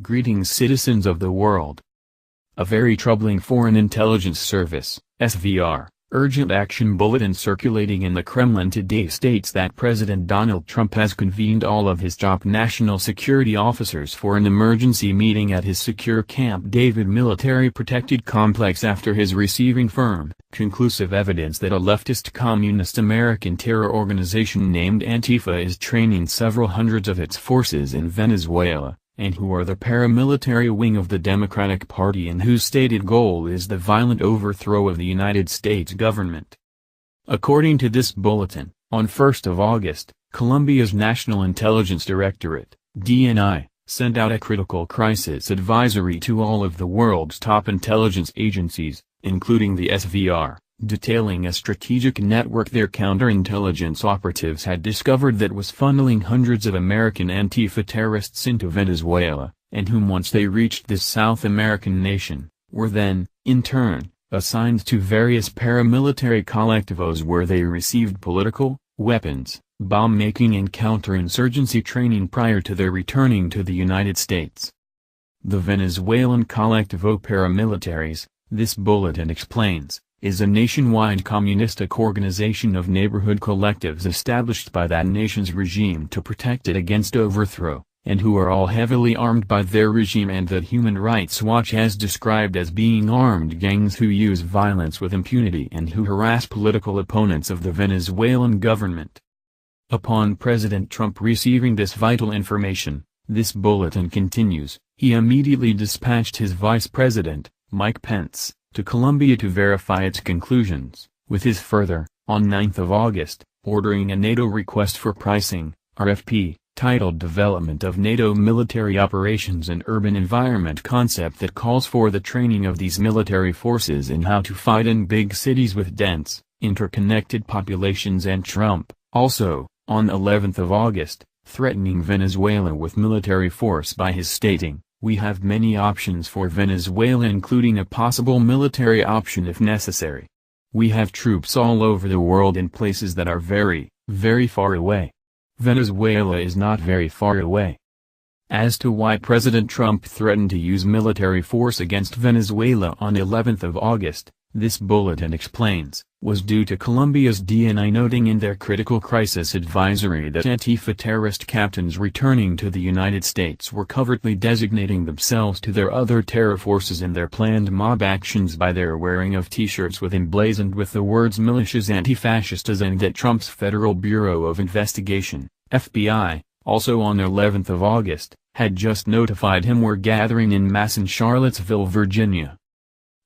Greetings citizens of the world. A very troubling Foreign Intelligence Service, SVR, urgent action bulletin circulating in the Kremlin today states that President Donald Trump has convened all of his top national security officers for an emergency meeting at his secure Camp David military protected complex after his receiving firm, conclusive evidence that a leftist communist American terror organization named ANTIFA is training several hundreds of its forces in Venezuela, and who are the paramilitary wing of the Democratic Party and whose stated goal is the violent overthrow of the United States government. According to this bulletin, on 1st of August, Colombia's National Intelligence Directorate, DNI, sent out a critical crisis advisory to all of the world's top intelligence agencies, including the SVR, detailing a strategic network their counterintelligence operatives had discovered that was funneling hundreds of American Antifa terrorists into Venezuela, and whom once they reached this South American nation, were then, in turn, assigned to various paramilitary collectivos where they received political, weapons, bomb-making and counterinsurgency training prior to their returning to the United States. The Venezuelan collectivo paramilitaries, this bulletin explains, is a nationwide communistic organization of neighborhood collectives established by that nation's regime to protect it against overthrow, and who are all heavily armed by their regime and that Human Rights Watch has described as being armed gangs who use violence with impunity and who harass political opponents of the Venezuelan government. Upon President Trump receiving this vital information, this bulletin continues, he immediately dispatched his Vice President, Mike Pence, to Colombia to verify its conclusions, with his further, on 9th of August, ordering a NATO request for pricing, RFP, titled Development of NATO Military Operations and Urban Environment concept that calls for the training of these military forces in how to fight in big cities with dense, interconnected populations and Trump, also, on 11th of August, threatening Venezuela with military force by his stating, "We have many options for Venezuela including a possible military option if necessary. We have troops all over the world in places that are very, very far away. Venezuela is not very far away." As to why President Trump threatened to use military force against Venezuela on 11th of August, this bulletin explains, was due to Colombia's DNI noting in their critical crisis advisory that Antifa terrorist captains returning to the United States were covertly designating themselves to their other terror forces in their planned mob actions by their wearing of t-shirts with emblazoned with the words militias antifascistas and that Trump's Federal Bureau of Investigation, FBI, also on 11th of August, had just notified him were gathering in mass in Charlottesville, Virginia.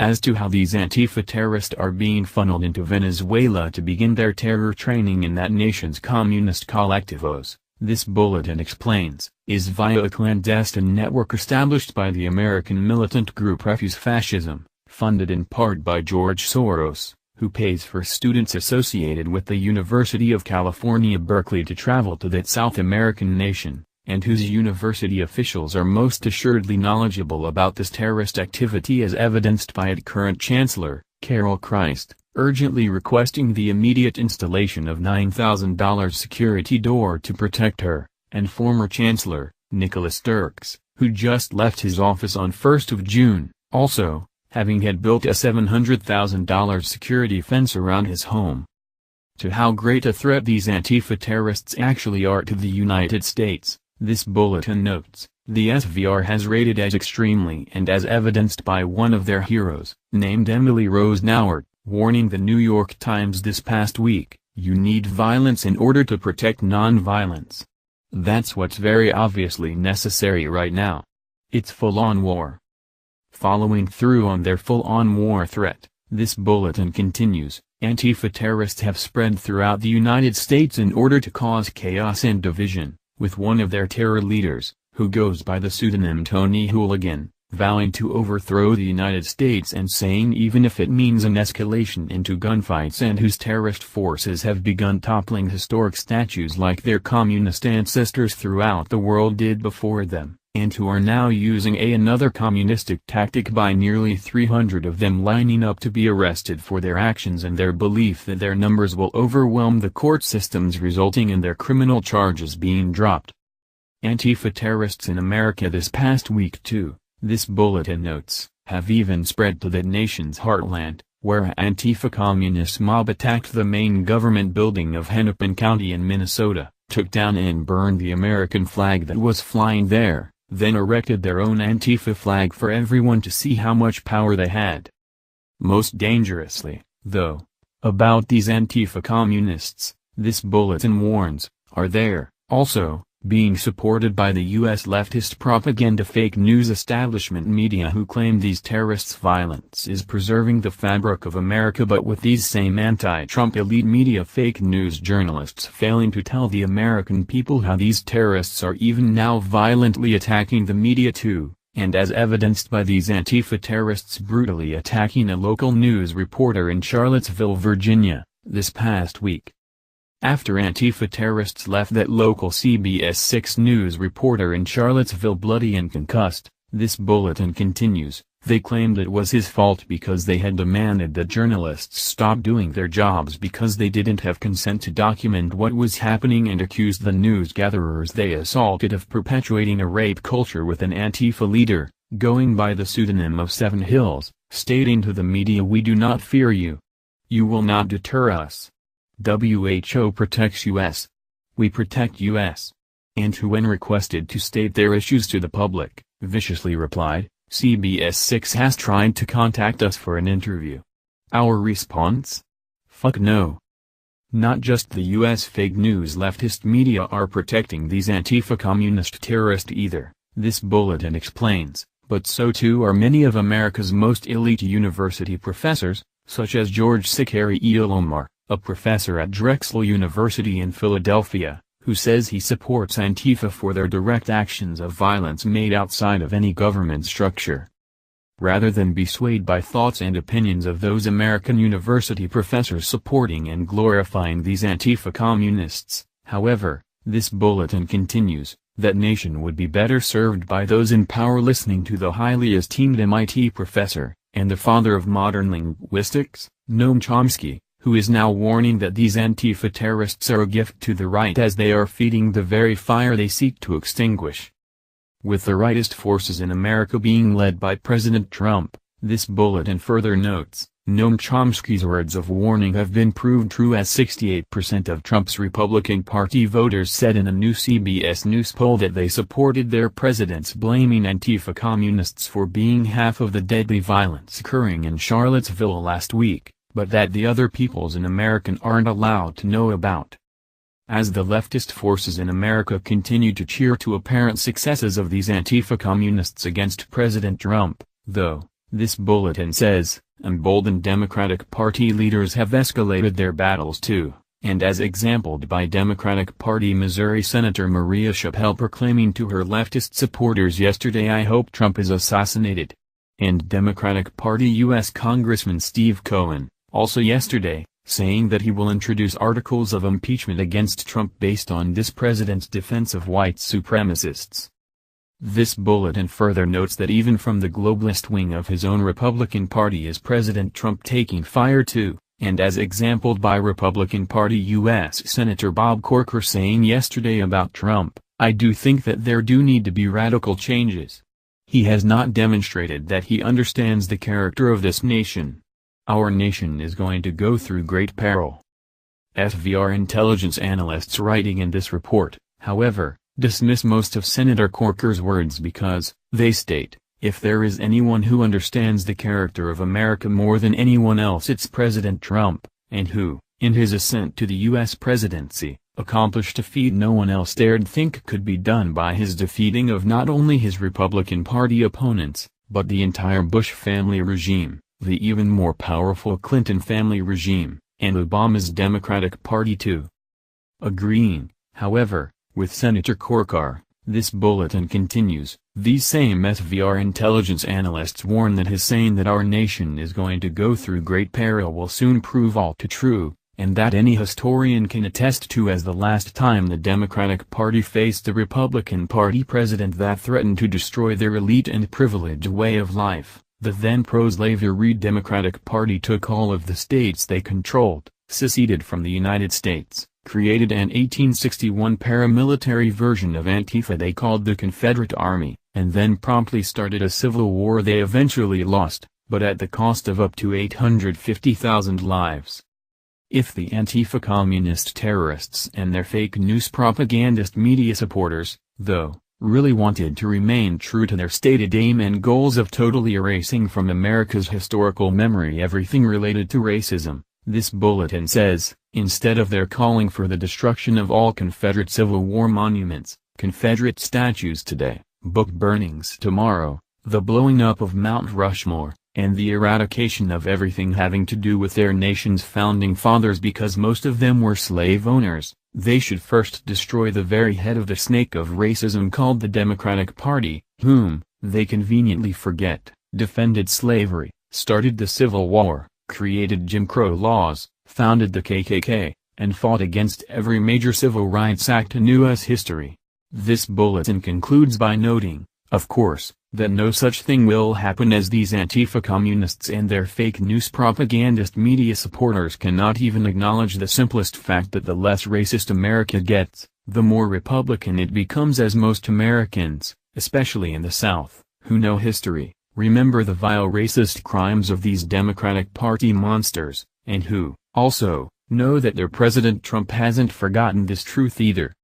As to how these Antifa terrorists are being funneled into Venezuela to begin their terror training in that nation's communist collectivos, this bulletin explains, is via a clandestine network established by the American militant group Refuse Fascism, funded in part by George Soros, who pays for students associated with the University of California, Berkeley to travel to that South American nation, and whose university officials are most assuredly knowledgeable about this terrorist activity as evidenced by its current chancellor, Carol Christ, urgently requesting the immediate installation of $9,000 security door to protect her, and former chancellor, Nicholas Sturks, who just left his office on 1st of June, also, having had built a $700,000 security fence around his home. To how great a threat these Antifa terrorists actually are to the United States, this bulletin notes, the SVR has rated as extremely and as evidenced by one of their heroes, named Emily Rose Nauert, warning the New York Times this past week, "You need violence in order to protect non-violence. That's what's very obviously necessary right now. It's full-on war." Following through on their full-on war threat, this bulletin continues, Antifa terrorists have spread throughout the United States in order to cause chaos and division, with one of their terror leaders, who goes by the pseudonym Tony Hooligan, vowing to overthrow the United States and saying even if it means an escalation into gunfights, and whose terrorist forces have begun toppling historic statues like their communist ancestors throughout the world did before them, and who are now using another communistic tactic by nearly 300 of them lining up to be arrested for their actions and their belief that their numbers will overwhelm the court systems resulting in their criminal charges being dropped. Antifa terrorists in America this past week too, this bulletin notes, have even spread to the nation's heartland, where an Antifa communist mob attacked the main government building of Hennepin County in Minnesota, took down and burned the American flag that was flying there, then erected their own Antifa flag for everyone to see how much power they had. Most dangerously, though, about these Antifa communists, this bulletin warns, are there, also, being supported by the U.S. leftist propaganda fake news establishment media who claim these terrorists' violence is preserving the fabric of America, but with these same anti-Trump elite media fake news journalists failing to tell the American people how these terrorists are even now violently attacking the media too, and as evidenced by these Antifa terrorists brutally attacking a local news reporter in Charlottesville, Virginia, this past week. After Antifa terrorists left that local CBS 6 news reporter in Charlottesville bloody and concussed, this bulletin continues, they claimed it was his fault because they had demanded that journalists stop doing their jobs because they didn't have consent to document what was happening, and accused the news gatherers they assaulted of perpetuating a rape culture with an Antifa leader, going by the pseudonym of Seven Hills, stating to the media, "We do not fear you. You will not deter us. WHO protects US. We protect US." And who, when requested to state their issues to the public, viciously replied, "CBS 6 has tried to contact us for an interview." Our response? Fuck no. Not just the US fake news leftist media are protecting these Antifa communist terrorists either, this bulletin explains, but so too are many of America's most elite university professors, such as George Sikari Ilomar, a professor at Drexel University in Philadelphia, who says he supports Antifa for their direct actions of violence made outside of any government structure. Rather than be swayed by thoughts and opinions of those American university professors supporting and glorifying these Antifa communists, however, this bulletin continues, that nation would be better served by those in power listening to the highly esteemed MIT professor, and the father of modern linguistics, Noam Chomsky, who is now warning that these Antifa terrorists are a gift to the right as they are feeding the very fire they seek to extinguish. With the rightist forces in America being led by President Trump, this bulletin further notes, Noam Chomsky's words of warning have been proved true, as 68% of Trump's Republican Party voters said in a new CBS News poll that they supported their president's blaming Antifa communists for being half of the deadly violence occurring in Charlottesville last week, but that the other peoples in America aren't allowed to know about. As the leftist forces in America continue to cheer to apparent successes of these Antifa communists against President Trump, though, this bulletin says, emboldened Democratic Party leaders have escalated their battles too, and as exampled by Democratic Party Missouri Senator Maria Chappelle proclaiming to her leftist supporters yesterday, "I hope Trump is assassinated." And Democratic Party U.S. Congressman Steve Cohen, also yesterday, saying that he will introduce articles of impeachment against Trump based on this president's defense of white supremacists. This bulletin further notes that even from the globalist wing of his own Republican Party is President Trump taking fire too, and as exampled by Republican Party U.S. Senator Bob Corker saying yesterday about Trump, "I do think that there do need to be radical changes. He has not demonstrated that he understands the character of this nation. Our nation is going to go through great peril." FVR intelligence analysts writing in this report, however, dismiss most of Senator Corker's words because, they state, if there is anyone who understands the character of America more than anyone else, it's President Trump, and who, in his ascent to the U.S. presidency, accomplished a feat no one else dared think could be done by his defeating of not only his Republican Party opponents, but the entire Bush family regime, the even more powerful Clinton family regime, and Obama's Democratic Party too. Agreeing, however, with Senator Corker, this bulletin continues, these same SVR intelligence analysts warn that his saying that our nation is going to go through great peril will soon prove all too true, and that any historian can attest to as the last time the Democratic Party faced the Republican Party president that threatened to destroy their elite and privileged way of life. The then pro-slavery Democratic Party took all of the states they controlled, seceded from the United States, created an 1861 paramilitary version of Antifa they called the Confederate Army, and then promptly started a civil war they eventually lost, but at the cost of up to 850,000 lives. If the Antifa communist terrorists and their fake news propagandist media supporters, though, really wanted to remain true to their stated aim and goals of totally erasing from America's historical memory everything related to racism, this bulletin says, instead of their calling for the destruction of all Confederate Civil War monuments, Confederate statues today, book burnings tomorrow, the blowing up of Mount Rushmore, and the eradication of everything having to do with their nation's founding fathers because most of them were slave owners, they should first destroy the very head of the snake of racism called the Democratic Party, whom, they conveniently forget, defended slavery, started the Civil War, created Jim Crow laws, founded the KKK, and fought against every major civil rights act in U.S. history. This bulletin concludes by noting, of course, that no such thing will happen as these Antifa communists and their fake news propagandist media supporters cannot even acknowledge the simplest fact that the less racist America gets, the more Republican it becomes, as most Americans, especially in the South, who know history, remember the vile racist crimes of these Democratic Party monsters, and who, also, know that their President Trump hasn't forgotten this truth either.